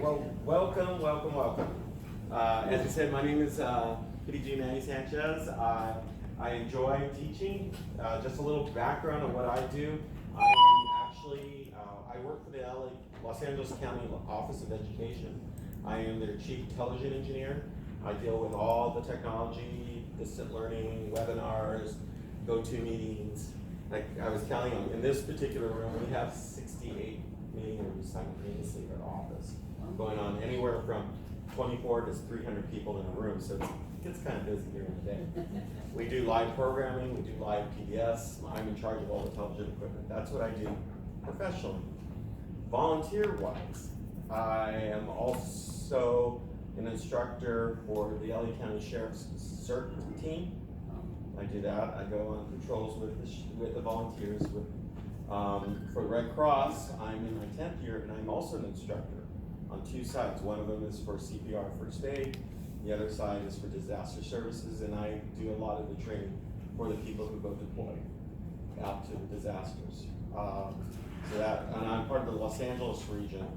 Well, welcome. As I said, my name is PDG Manny Sanchez. I enjoy teaching. Just a little background on what I do. I am actually, I work for the Los Angeles County Office of Education. I am their chief television engineer. I deal with all the technology, distant learning, webinars, go-to meetings. I was counting on, in this particular room, we have 68 meeting rooms simultaneously at our office, going on anywhere from 24 to 300 people in a room, so it gets kind of busy during the day. We do live programming, we do live PBS. I'm in charge of all the television equipment. That's what I do professionally. Volunteer-wise, I am also an instructor for the LA County Sheriff's CERT team. I do that. I go on patrols with the volunteers. For the Red Cross, I'm in my 10th year, and I'm also an instructor on two sides. One of them is for CPR first aid. The other side is for disaster services, and I do a lot of the training for the people who go deploy out to the disasters. And I'm part of the Los Angeles region,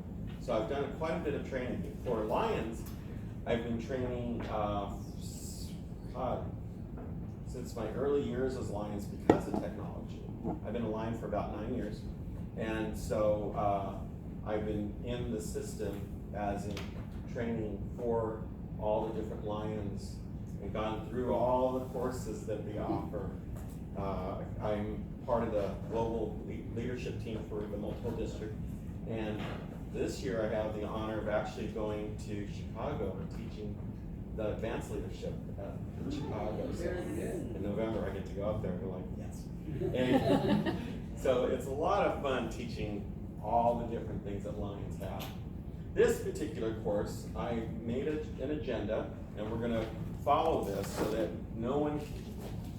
so I've done quite a bit of training. For Lions, I've been training since my early years as Lions because of technology. I've been a Lion for about 9 years, and so I've been in the system as in training for all the different Lions and gone through all the courses that they offer. I'm part of the global leadership team for the multiple district, and this year I have the honor of actually going to Chicago and teaching the advanced leadership in Chicago. So in November I get to go up there and go like, yes. And so it's a lot of fun teaching all the different things that Lions have. This particular course, I made an agenda, and we're going to follow this so that no one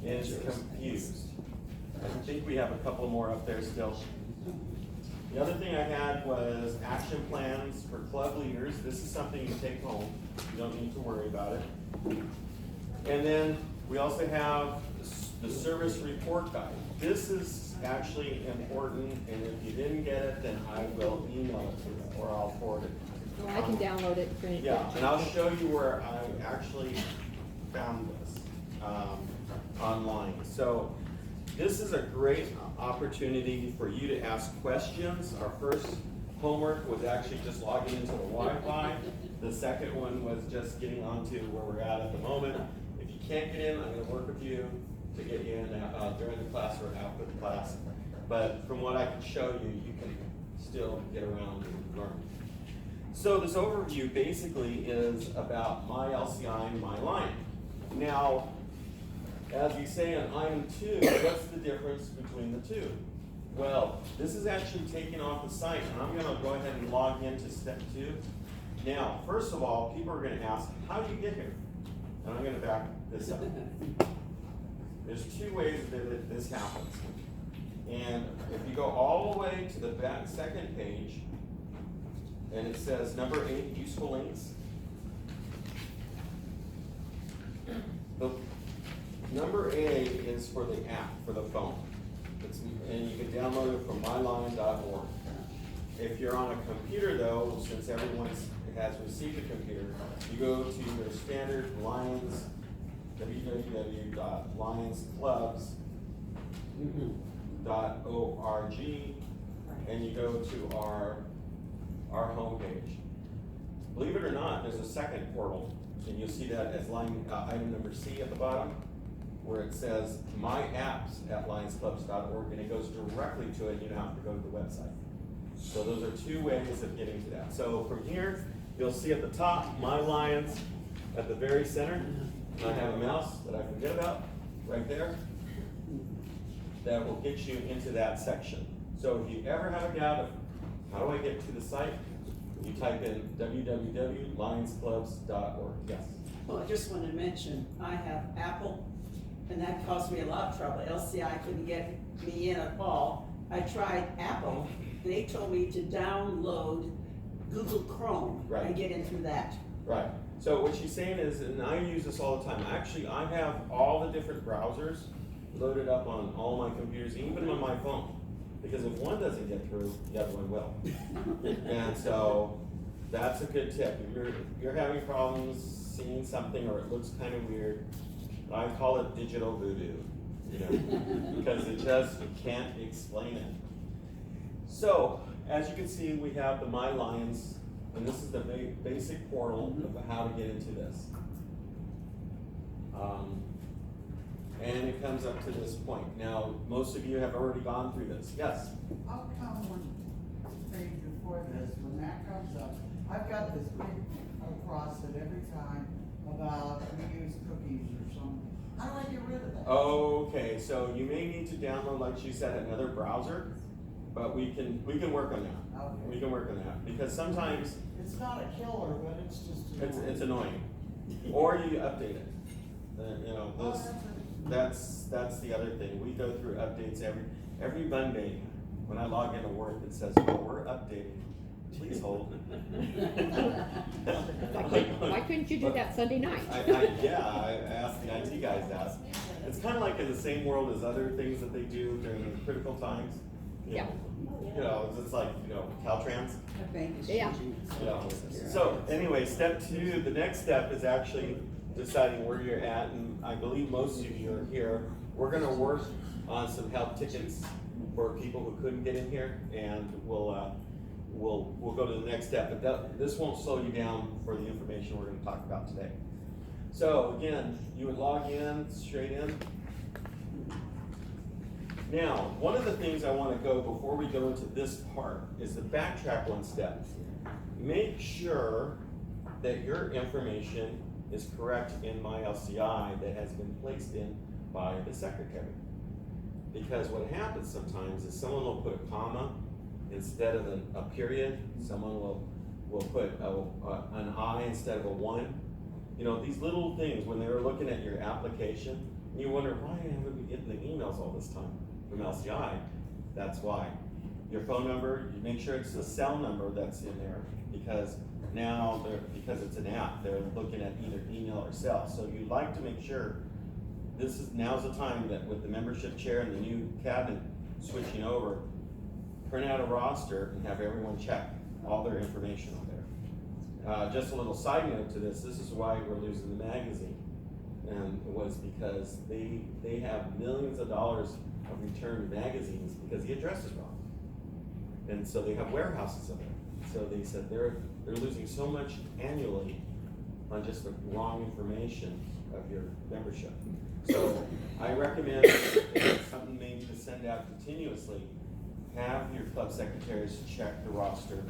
is confused. I think we have a couple more up there still. The other thing I had was action plans for club leaders. This is something you take home. You don't need to worry about it. And then we also have the service report guide. This is actually important, and if you didn't get it, then I will email it to you, or I'll forward it. Yeah, I can download it for any. Yeah, and I'll show you where I actually found this online. So this is a great opportunity for you to ask questions. Our first homework was actually just logging into the Wi-Fi. The second one was just getting onto where we're at the moment. If you can't get in, I'm going to work with you to get you in during the class or after the class. But from what I can show you, you can still get around and learn. So this overview basically is about MyLCI and MyLion. Now, as we say in item 2, what's the difference between the two? Well, this is actually taken off the site, and I'm going to go ahead and log into step 2. Now, first of all, people are going to ask, how did you get here? And I'm going to back this up. There's two ways that this happens. And if you go all the way to the second page, and it says number 8, useful links. The number A is for the app, for the phone. And you can download it from MyLion.org. If you're on a computer though, since everyone has received a computer, you go to your standard Lions, www.lionsclubs.org, and you go to our homepage. Believe it or not, there's a second portal, and you'll see that as item number C at the bottom, where it says My Apps at lionsclubs.org, and it goes directly to it. You don't have to go to the website. So those are two ways of getting to that. So from here, you'll see at the top, My Lions at the very center. And I have a mouse that I forget about right there that will get you into that section. So if you ever have a doubt of how do I get to the site, you type in www.lionsclubs.org. Yes? Well, I just wanted to mention, I have Apple, and that caused me a lot of trouble. LCI couldn't get me in at all. I tried Apple, and they told me to download Google Chrome and get in through that. Right. So what she's saying is, and I use this all the time, actually I have all the different browsers loaded up on all my computers, even on my phone. Because if one doesn't get through, the other one will. And so That's a good tip. If you're having problems seeing something or it looks kind of weird, I call it digital voodoo, you know, because you can't explain it. So, as you can see, we have the MyLions, and this is the basic portal of how to get into this. And it comes up to this point. Now, most of you have already gone through this. Yes? How come when page before this, when that comes up, I've got this big across it every time about reused cookies or something. How do I get rid of that? Okay, so you may need to download, like she said, another browser, but we can work on that. Okay. We can work on that, because sometimes It's not a killer, but it's just it's annoying. Or you update it. You know, Oh, this, that's that's the other thing. We go through updates every Monday. When I log into work, it says, "Oh, we're updating. Please hold." Why couldn't you do that Sunday night? I asked the IT guys that. It's kind of like in the same world as other things that they do during critical times. Yeah. You know, it's like, you know, Caltrans. The bank is Yeah. changing. You know. So anyway, step 2, the next step is actually deciding where you're at, and I believe most of you are here. We're gonna work on some help tickets for people who couldn't get in here, and we'll go to the next step, but this won't slow you down for the information we're gonna talk about today. So again, you would log in, straight in. Now, one of the things I wanna go before we go into this part is to backtrack one step. Make sure that your information is correct in MyLCI that has been placed in by the secretary. Because what happens sometimes is someone will put a comma instead of a period. Someone will put an I instead of a 1. You know, these little things, when they were looking at your application, you wonder, why haven't we getting the emails all this time from LCI? That's why. Your phone number, you make sure it's the cell number that's in there, because now, because it's an app, they're looking at either email or cell. So you'd like to make sure now's the time that with the membership chair and the new cabinet switching over, print out a roster and have everyone check all their information on there. Just a little side note to this is why we're losing the magazine. And it was because they have millions of dollars of returned magazines because the address is wrong. And so they have warehouses of it. So they said they're losing so much annually on just the wrong information of your membership. So I recommend, if it's something maybe to send out continuously, have your club secretaries check the roster,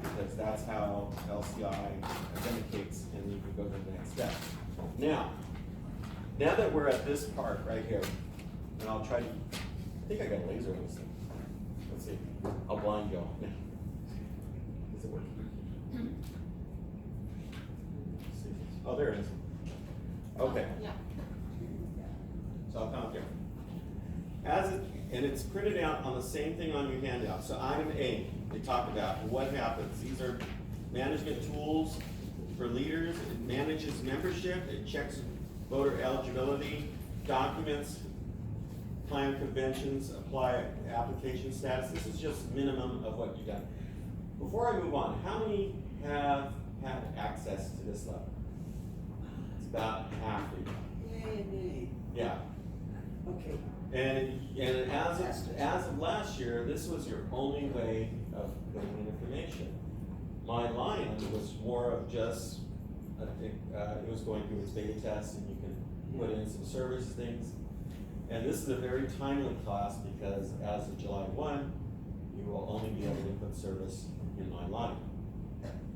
because that's how LCI authenticates, and you can go to the next step. Now that we're at this part right here, and I'll try to, I think I got a laser on this thing. Let's see, I'll blind go. Is it working? Let's see. Oh, there it is. Okay. Yeah. So I'll come up here. And it's printed out on the same thing on your handout. So item A, they talk about what happens. These are management tools for leaders. It manages membership. It checks voter eligibility, documents, plan conventions, apply application status. This is just minimum of what you got. Before I move on, how many have had access to this level? It's about half of you. Yay and nay. Yeah. Okay. And as of last year, this was your only way of getting information. MyLion was more of just, I think, it was going through its beta test, and you can put in some service things. And this is a very timely class, because as of July 1, you will only be able to input service in MyLion.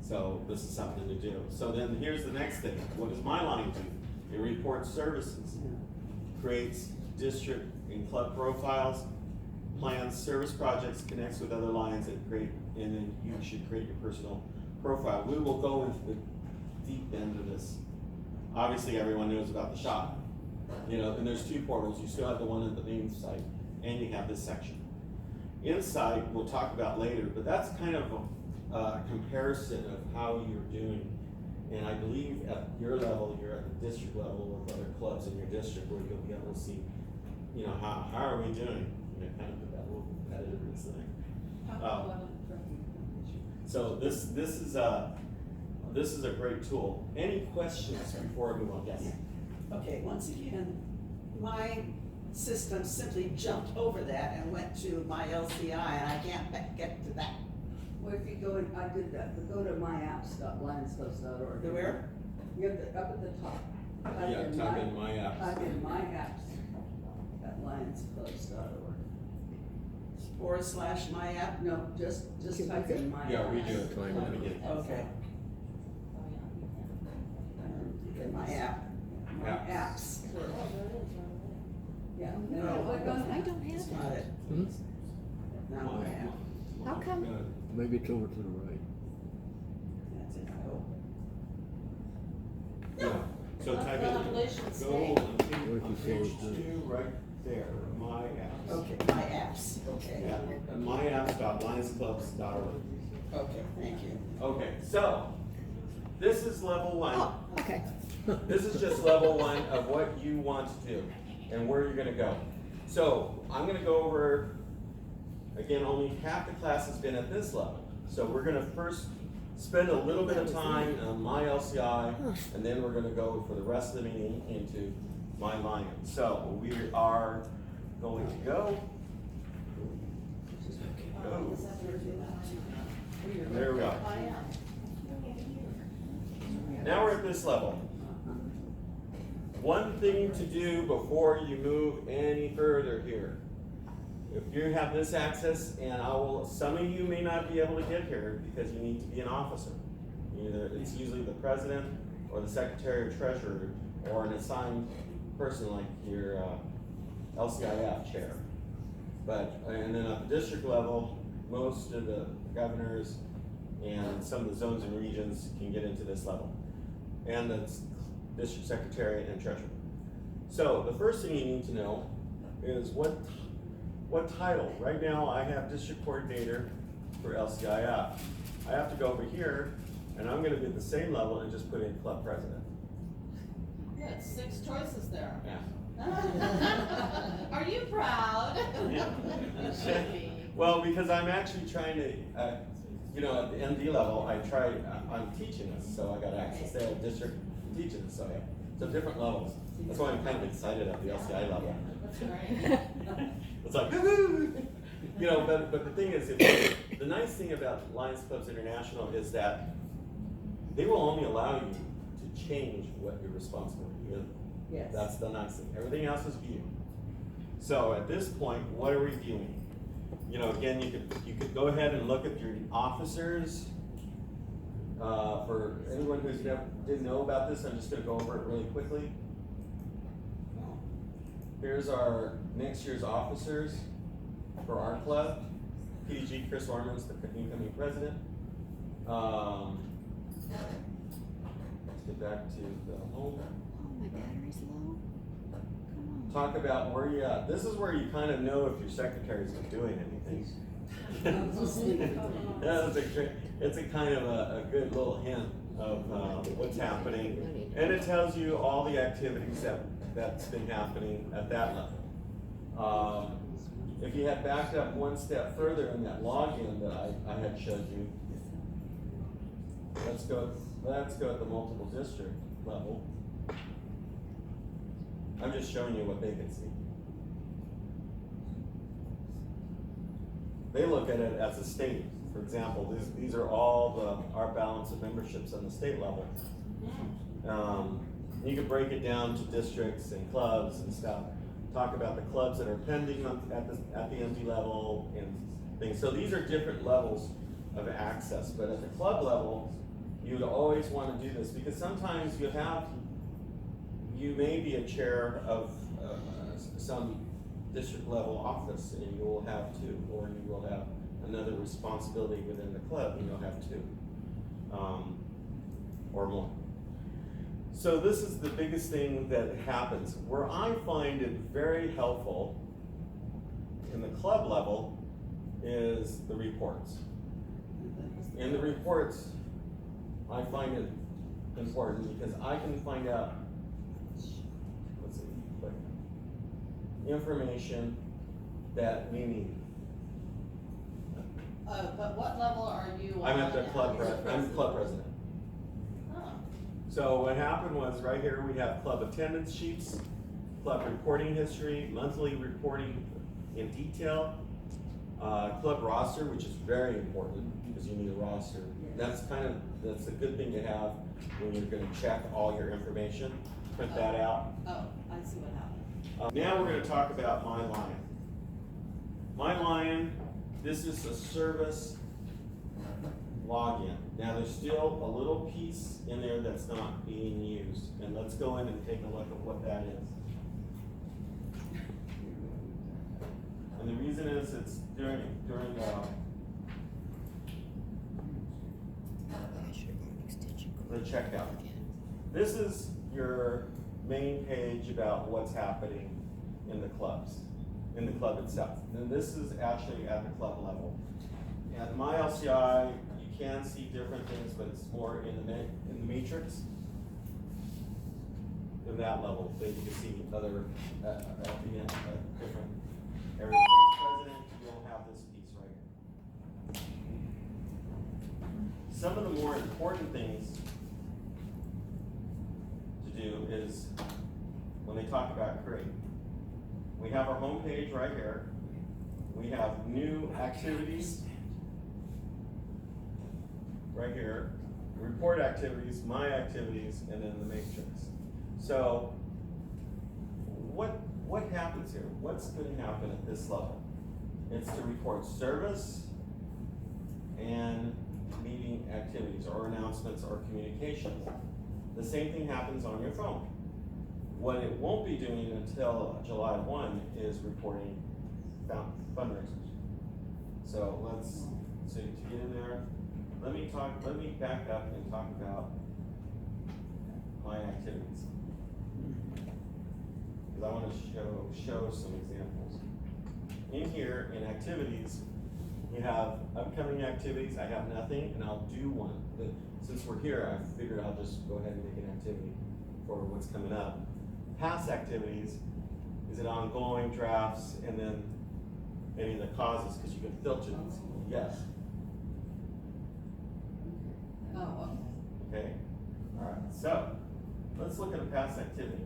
So this is something to do. So then here's the next thing. What does MyLion do? It reports services, creates district and club profiles, plans service projects, connects with other lines, and then you should create your personal profile. We will go into the deep end of this. Obviously, everyone knows about the shop. You know, and there's 2 portals. You still have the one at the main site, and you have this section. Inside, we'll talk about later, but that's kind of a comparison of how you're doing. And I believe at your level, you're at the district level with other clubs in your district, where you'll be able to see, you know, how are we doing? You know, kind of that little competitiveness thing. So this is this is a great tool. Any questions before I move on? Yes? Okay, once again, my system simply jumped over that and went to my LCI, and I can't get to that. Well, if you go in, I did that, but go to myapps.lionsclubs.org. To where? You have the, up at the top. Yeah, type in my apps. Type in myapps@lionsclubs.org. / my app? No, just type in my. Yeah, redo it from the beginning. Okay. In my app. My Apps. apps. Yeah. No, I don't That's have not that. it. Not my app. How come? Maybe it's over to the right. That's it, I hope. Yeah, so type in, go What if you on say page it's the- 2, right there, my apps. Okay, my apps, okay. Yeah, and myapps.lionsclubs.org. Okay, thank you. Okay, so, this is level 1. Oh, okay. This is just level 1 of what you want to do and where you're gonna go. So, I'm gonna go over, again, only half the class has been at this level. So we're gonna first spend a little bit of time on MyLCI, and then we're gonna go for the rest of the meeting into MyLion. So we are going to go. There we go. Now we're at this level. One thing to do before you move any further here. If you have this access, and some of you may not be able to get here because you need to be an officer. Either it's usually the president or the secretary or treasurer or an assigned person like your LCIF chair. And then at the district level, most of the governors and some of the zones and regions can get into this level. And that's district secretary and treasurer. So the first thing you need to know is what title. Right now I have district coordinator for LCIF. I have to go over here and I'm gonna be at the same level and just put in club president. Yeah, it's 6 choices there. Yeah. Are you proud? Well, because I'm actually trying to, at the MD level, I'm teaching this, so I got access to district teaching this, so different levels. That's why I'm kind of excited at the LCI level. That's great. It's like, but the thing is, the nice thing about Lions Clubs International is that they will only allow you to change what you're responsible for. Yes. That's the nice thing. Everything else is viewed. So at this point, what are we viewing? Again, you could go ahead and look at your officers. For anyone who didn't know about this, I'm just going to go over it really quickly. Here's our next year's officers for our club. PDG, Chris Orman's the incoming president. Let's get back to the home. Oh, my battery's low. Come on. Talk about where you at. This is where you kind of know if your secretary's been doing anything. It's a kind of a good little hint of what's happening. And it tells you all the activities that's been happening at that level. If you had backed up one step further in that login that I had showed you, let's go at the multiple district level. I'm just showing you what they can see. They look at it as a state. For example, these are all our balance of memberships on the state level. You can break it down to districts and clubs and stuff. Talk about the clubs that are pending at the MD level and things. So these are different levels of access. But at the club level, you would always want to do this because sometimes you may be a chair of some district level office and you will have 2, or you will have another responsibility within the club and you'll have 2 or more. So this is the biggest thing that happens. Where I find it very helpful in the club level is the reports. In the reports, I find it important because I can find out, information that we need. But what level are you on? I'm at the club. I'm club president. So what happened was, right here, we have club attendance sheets, club reporting history, monthly reporting in detail, club roster, which is very important because you need a roster. That's a good thing to have when you're gonna check all your information. Print that out. Oh, I see what happened. Now we're gonna talk about MyLion. MyLion, this is a service login. Now there's still a little piece in there that's not being used, and let's go in and take a look at what that is. And the reason is it's during the checkout. This is your main page about what's happening in the clubs, in the club itself. And this is actually at the club level. At MyLCI, you can see different things, but it's more in the matrix. In that level, so you can see other at the end, different areas. President, you'll have this piece right here. Some of the more important things to do is when they talk about create. We have our home page right here. We have new activities right here. Report activities, my activities, and then the matrix. So what happens here? What's going to happen at this level? It's to report service and meeting activities or announcements or communications. The same thing happens on your phone. What it won't be doing until July 1 is reporting fundraisers. So to get in there, let me back up and talk about my activities. Because I want to show some examples. In here, in activities, we have upcoming activities. I have nothing, and I'll do one. But since we're here, I figured I'll just go ahead and make an activity for what's coming up. Past activities, is it ongoing drafts, and then any of the causes, because you can filter these. Yes. Oh, Okay. All right. So let's look at a past activity.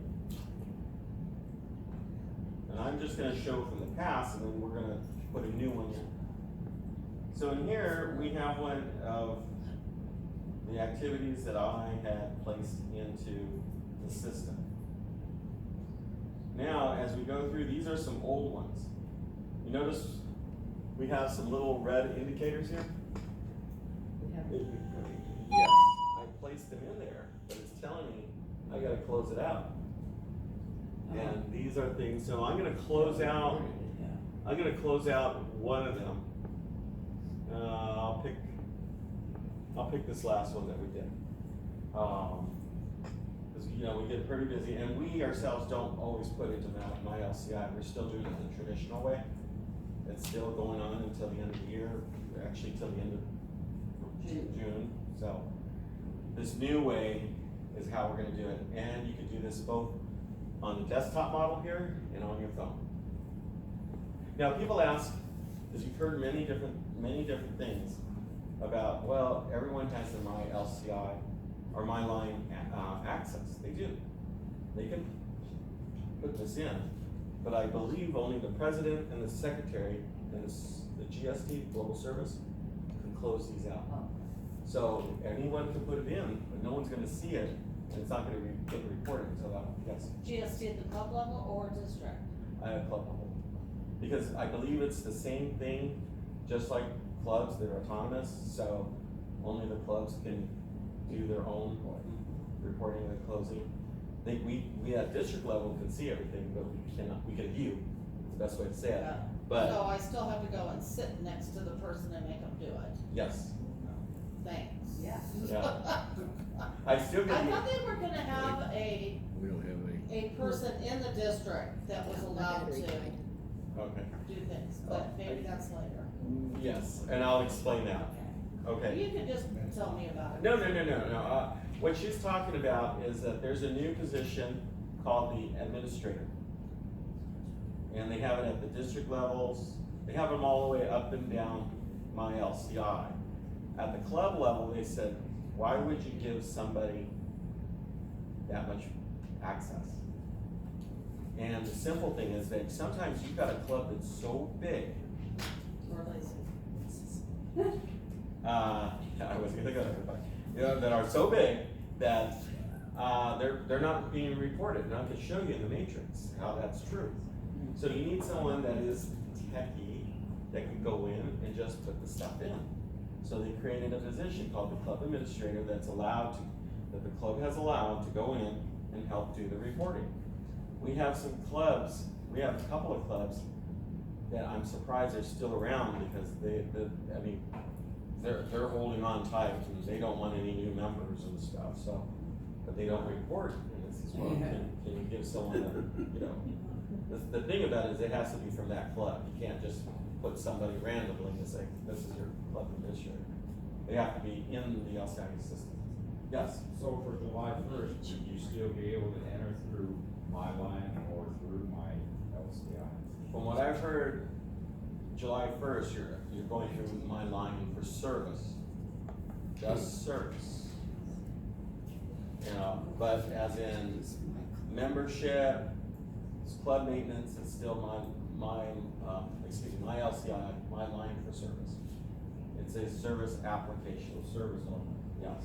And I'm just going to show from the past, and then we're going to put a new one in. So in here, we have one of the activities that I had placed into the system. Now, as we go through, these are some old ones. You notice we have some little red indicators here? Yes, I placed them in there, but it's telling me I gotta close it out. And these are things, so I'm gonna close out one of them. I'll pick this last one that we did. Because we get pretty busy, and we ourselves don't always put into MyLCI. We're still doing it the traditional way. It's still going on until the end of the year, actually till the end of June. So this new way is how we're going to do it, and you can do this both on the desktop model here and on your phone. Now, people ask, because you've heard many different things about, well, everyone has their MyLCI or MyLion access. They do. They can put this in, but I believe only the president and the secretary and the GST, Global Service, can close these out. So anyone can put it in, but no one's gonna see it, and it's not gonna get reported until that, yes. GST at the club level or district? I have club level. Because I believe it's the same thing, just like clubs, they're autonomous, so only the clubs can do their own reporting and closing. I think we at district level can see everything, but we can view, it's the best way to say it. Yeah. But So I still have to go and sit next to the person and make them do it? yes, Thanks. Yeah. yeah. I still I get thought they were gonna have a We don't have any. person in the district that was allowed to okay, do things, but maybe that's later. yes, and I'll explain that, okay. You can just tell me about it. No. What she's talking about is that there's a new position called the administrator. And they have it at the district levels. They have them all the way up and down MyLCI. At the club level, they said, why would you give somebody that much access. And the simple thing is that sometimes you've got a club that's so big, Or lazy. I was gonna go there, but, you know, that are so big that, they're not being reported, and I can show you in the matrix how that's true. So you need someone that is techie, that can go in and just put the stuff in. So they created a position called the club administrator that the club has allowed to go in and help do the reporting. We have some clubs, we have a couple of clubs that I'm surprised are still around because they're holding on tight and they don't want any new members and stuff, so, but they don't report. And this is well, can you give someone the thing about it is it has to be from that club. You can't just put somebody randomly and say, this is your club administrator. They have to be in the LCI system. Yes? So for July first, would you still be able to enter through MyLion or through MyLCI? From what I've heard, July 1st, you're going through MyLion for service. Just service. You know, but as in membership, club maintenance, it's still MyLCI, MyLion for service. It's a service application. Service only. Yes.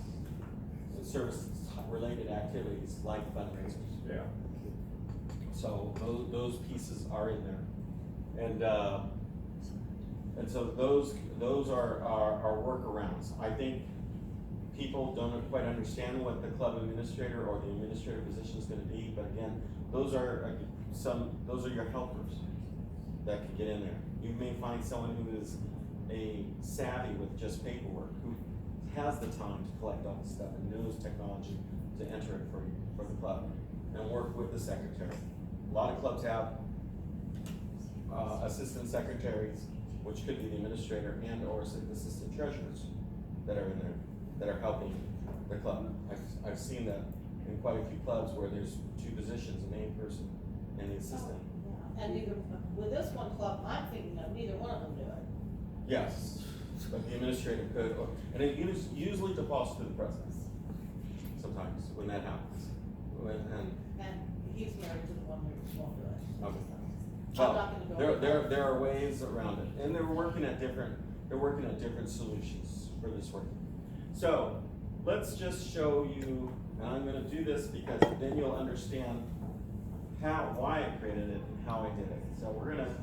It's service-related activities like fundraisers. Yeah. So those pieces are in there. And so those are workarounds. I think people don't quite understand what the club administrator or the administrator position is gonna be, but again, those are your helpers that can get in there. You may find someone who is a savvy with just paperwork, who has the time to collect all this stuff and knows technology to enter it for the club and work with the secretary. A lot of clubs have assistant secretaries, which could be the administrator and or assistant treasurers that are in there, that are helping the club. I've seen that in quite a few clubs where there's two positions, the main person and the assistant. And with this one club, I'm thinking of neither one of them do it. Yes, but the administrator could, and it usually defaults to the president, sometimes, when that happens. And he's married to the one who won't do it. Okay. I'm not gonna go with that. There are ways around it, and they're working at different solutions for this work. So, let's just show you, and I'm gonna do this because then you'll understand why I created it and how I did it. So we're gonna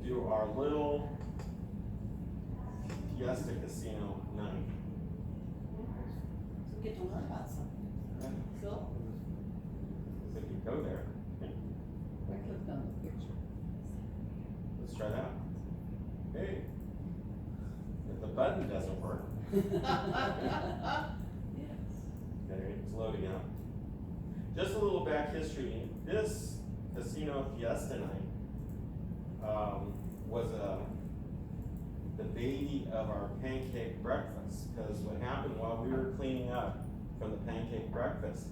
do our little Fiesta Casino night. So we get to learn about something. Phil? If you go there, I clicked on the picture. let's try that. Hey, if the button doesn't work, okay, it's loading up. Just a little back history. This Casino Fiesta night was the baby of our pancake breakfast, because what happened while we were cleaning up from the pancake breakfast,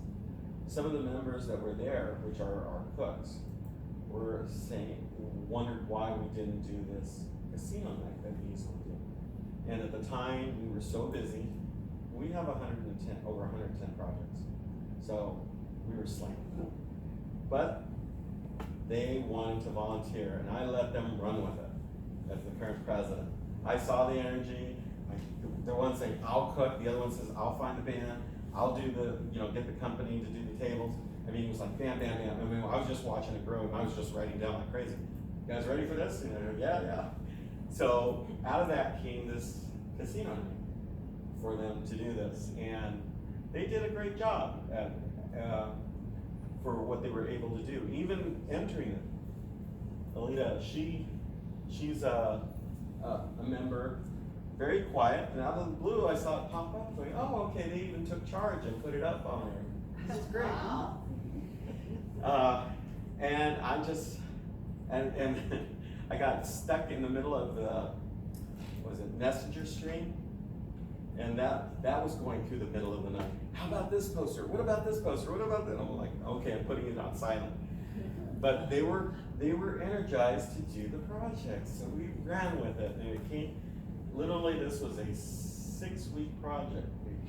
some of the members that were there, which are our cooks, wondered why we didn't do this casino night that we usually do. And at the time, we were so busy. We have over 110 projects. So we were slammed. But they wanted to volunteer, and I let them run with it as the current president. I saw the energy. The one saying, I'll cook, the other one says, I'll find the band, I'll do get the company to do the tables. I mean, it was like bam, bam, bam. I mean, I was just watching it grow, and I was just writing down like crazy. You guys ready for this? And they're, yeah. So out of that came this casino night for them to do this, and they did a great job at for what they were able to do, even entering it. Alita, she's a member, very quiet, and out of the blue I saw it pop up, going, oh, okay, they even took charge and put it up on there. This is great. Wow. And I just, and I got stuck in the middle of the, Messenger stream? And that was going through the middle of the night. How about this poster? What about this poster? What about that? I'm like, okay, I'm putting it on silent. But they were energized to do the project, so we ran with it, and it came. Literally, this was a 6-week project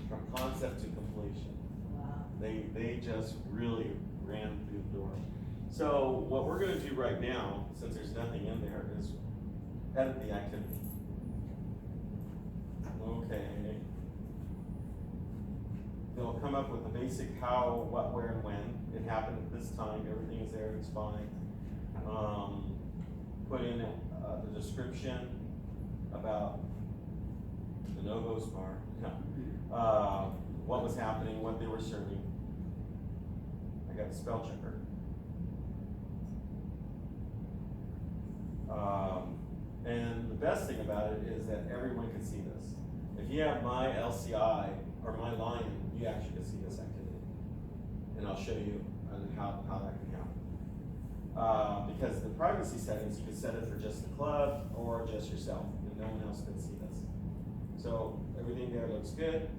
from concept to completion. Wow. They just really ran through the door. So what we're gonna do right now, since there's nothing in there, is edit the activity. Okay. They'll come up with the basic how, what, where, and when. It happened at this time, everything is there, it's fine. Put in the description about the no-go bar, what was happening, what they were serving. I got a spell checker. And the best thing about it is that everyone can see this. If you have MyLCI or MyLion, you actually can see this activity. And I'll show you how that can happen. Because the privacy settings, you can set it for just the club or just yourself, and no one else can see this. So everything there looks good.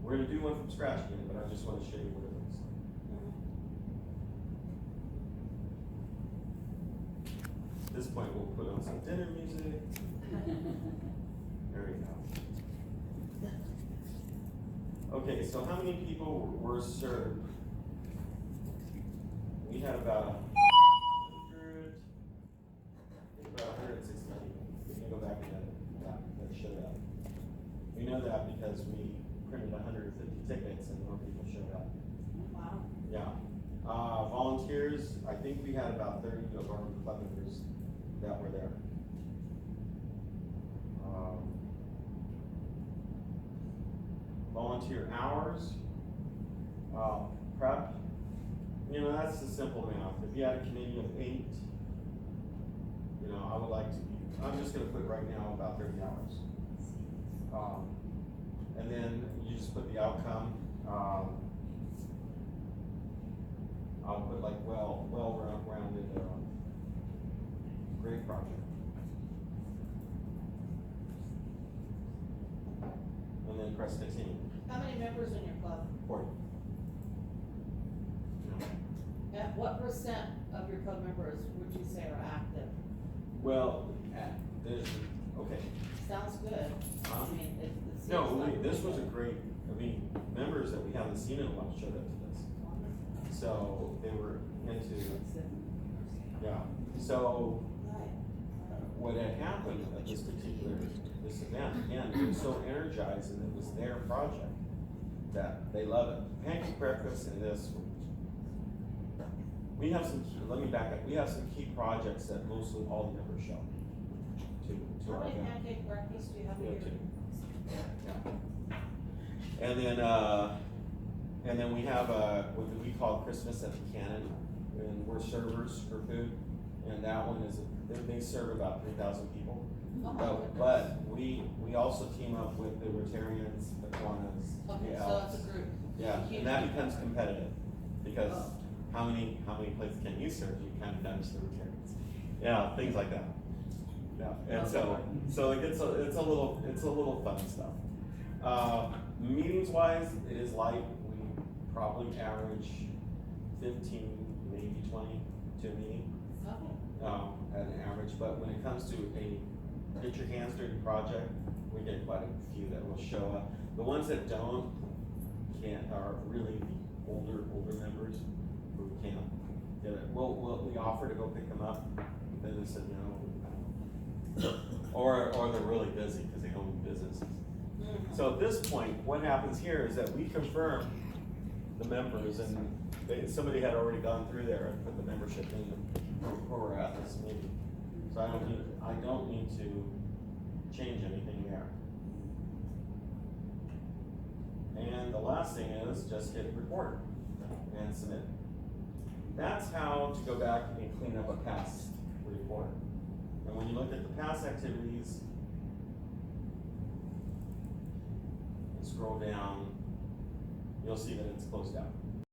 We're gonna do one from scratch again, but I just want to show you what it looks like. At this point, we'll put on some dinner music. There we go. Okay, so how many people were served? We had about 160 people. We can go back and edit that showed up. We know that because we printed 150 tickets and more people showed up. Wow. Yeah. Volunteers, I think we had about 30 of our club members that were there. Volunteer hours, prep, you know, that's the simple math. If you had a committee of 8, you know, I would like to be, I'm just gonna put right now about 30 hours. And then you just put the outcome, I'll put like well-rounded, great project. And then press continue. How many members in your club? 40. And what percent of your club members would you say are active? Well, there's, okay. Sounds good. Huh? I mean, it seems No, like. this was a great, I mean, members that we haven't seen in a while showed up to this. So they were into, yeah. So Right. what had happened at this event, again, they were so energized and it was their project that they love it. Pancake breakfast and this. We have some, let me back up, we have some key projects that mostly all the members show to How our many event. pancake breakfasts do you have a We have year? 2. And then we have what we call Christmas at the Cannon, and we're servers for food, and that one is, they serve about 3,000 people. Oh my goodness. But we also team up with the Rotarians, the Kiwanis, Okay, the so Elks. it's a group. Yeah, Huge and that group. becomes competitive, because Oh. how many plates can you serve? You kind of damage the Rotarians. Yeah, things like that. Yeah, and so it's a little fun stuff. Meetings wise, it is light. We probably average 15, maybe 20 to a meeting, Okay. at an average. But when it comes to a get your hands dirty project, we get quite a few that will show up. The ones that can't are really the older members who can't get it. We offer to go pick them up, then they said no. Or they're really busy because they own businesses. So at this point, what happens here is that we confirm the members, and somebody had already gone through there and put the membership in where we're at this meeting. So I don't need to change anything there. And the last thing is just hit record and submit. That's how to go back and clean up a past report. And when you look at the past activities, and scroll down, you'll see that it's closed out.